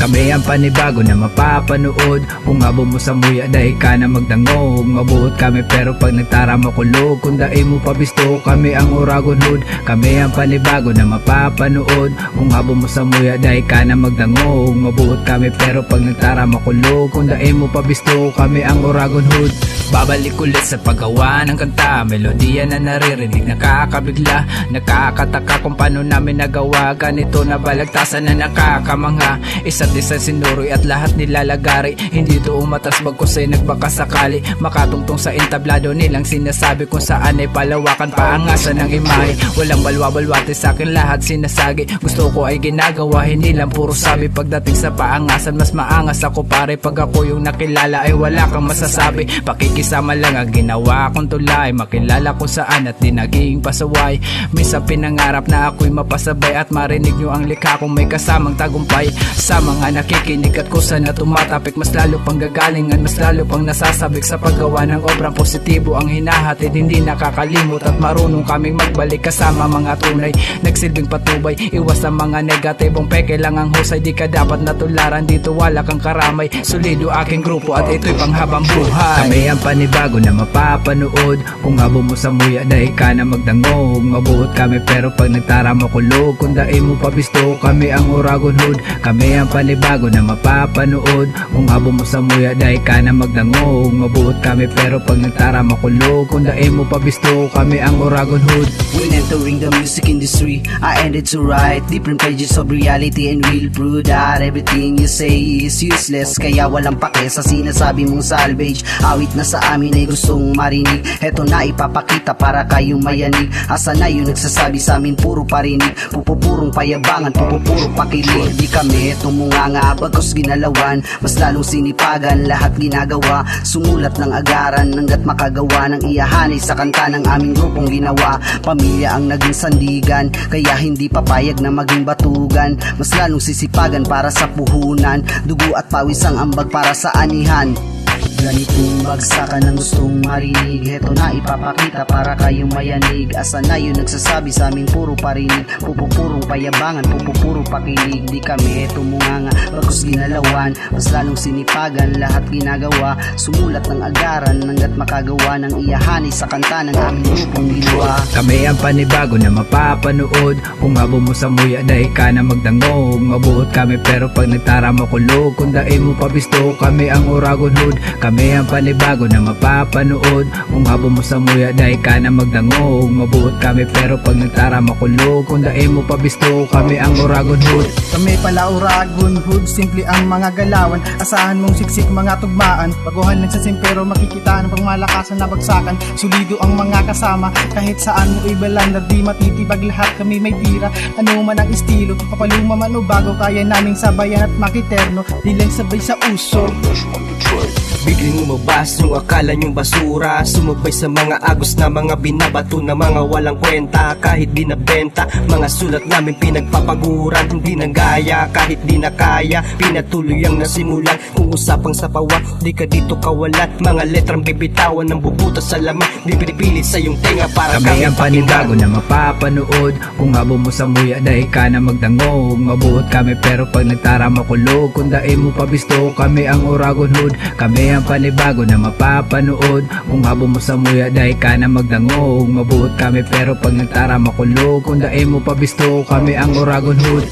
Kami ang panibago na mapapanood. Kung abo mo sa muya dahil ka na magdangog. Mabuot kami pero pag nagtara makulog. Kung dahil mo pabisto kami ang Uragon Hood. Kami ang panibago na mapapanood. Kung abo mo sa muya dahil ka na magdangog. Mabuot kami pero pag nagtara makulog. Kung dahil mo pabisto kami ang Uragon Hood. Babalik ulit sa paggawa ng kanta. Melodiya na naririnig, nakakabigla. Nakakataka kung paano namin nagawa. Ganito na balagtasan na nakakamangha. Isa't isa sinuroy at lahat nilalagari. Hindi to umatas bagkus ay nagbakasakali. Makatungtong sa entablado nilang sinasabi kung saan ay palawakan paangasan ng imahe. Walang balwa-balwate sa akin lahat sinasagi. Gusto ko ay ginagawa, hindi lang puro sabi. Pagdating sa paangasan mas maangas ako pare. Pag ako yung nakilala ay wala kang masasabi. Pakikisama lang ang ginawa kong tulay. Makilala ko saan at di naging pasaway. Minsan pinangarap na ako'y mapasabay at marinig nyo ang likha kong may kasamang tagumpay. Sa mga nakikinig at kusa na tumatapik, mas lalo pang gagalingan, mas lalo pang nasasabik. Sa paggawa ng obrang positibo ang hinahatid, hindi nakakalimot at marunong kaming magbalik kasama mga tunay. Nagsilbing patubay, iwas sa mga negatibong peke lang ang husay. Di ka dapat natularan, dito wala kang karamay. Solido aking grupo at ito'y panghabang buhay. Kami ang panibago na mapapanood. Kung abo mo sa muya dahil ka na magdangog. Mabuot kami pero pag nagtara makulog. Kung dahil mo pabisto kami ang Uragon Hood. Kami ang panibago na mapapanood. Kung abo mo sa muya dahil ka na magdangog. Mabuot kami pero pag nagtara makulog. Kung dahil mo pabisto kami ang Uragon Hood. When entering the music industry, I ended to write different pages of reality and will prove that everything you say is useless. Kaya walang pake sa sinasabi mong salvage. Awit na sa amin ay gustong marinig. Heto na ipapakita para kayong mayanig. Asa na yung nagsasabi sa amin puro parinig. Pupupurong payabangan, pupupurong pakilig. Di kami tumunganga bagkus ginalawan. Mas lalong sinipagan, lahat ginagawa. Sumulat ng agaran hanggat makagawa ng iyahanay sa kanta ng aming grupong ginawa. Pamilya ang naging sandigan, kaya hindi papayag na maging batugan. Mas lalong sisipagan para sa puhunan. Dugo at pawis ang ambag para sa anihan. Ganitong bagsakan ang gustong marinig. Heto na ipapakita para kayong mayanig. Asa na yun nagsasabi sa amin puro parinig. Pupupurong payabangan, pupupurong pakilig. Di kami tumunganga bagkus ginalawan. Mas lalong sinipagan, lahat ginagawa. Sumulat ng agaran hanggat makagawa ng iyahanay sa kanta ng aming grupong ginawa. Kami ang panibago na mapapanood. Kung abo mo sa muya dahil ka na magdangog. Mabuot kami pero pag nagtara makulog. Kung dahil mo pabisto kami ang Uragon Hood. Kami ang panibago na mapapanood. Kung abo mo sa muya dahil ka na magdangog. Mabuot kami pero pag nagtara makulog. Kung dahil mo pabisto kami ang Uragon Hood. Kami pala Uragon Hood, simple ang mga galawan. Asahan mong siksik mga tugmaan. Baguhan lang sa simpero makikita ng pangmalakasan na bagsakan. Sulido ang mga kasama, kahit saan mo ibalandar. Di matitibag lahat kami may tira. Ano man ang estilo, kapaluma man o bago, kaya naming sabayan at makiterno. Di lang sabay sa uso. Bigling umabas yung akala nyong basura. Sumabay sa mga agos na mga binabato na mga walang kwenta. Kahit di nabenta, mga sulat namin pinagpapaguran. Hindi na gaya, kahit di na kaya. Pinatuloy ang nasimulan. Kung usapang sapawan, di ka dito kawalan. Mga letrang bibitawan ng bubutas sa laman. Di pinipilit sa iyong tenga para kami ang panibago na mapapanood. Kung abo mo sa muya dahil ka na magdangog. Mabuot kami pero pag nagtara makulog. Kung dahil mo pabisto kami ang Uragon Hood. Kami ang panibago na mapapanood. Kung abo mo sa muya dahil ka na magdangog. Mabuot kami pero pag nagtara makulog. Kung dahil mo pabisto kami ang Uragon Hood.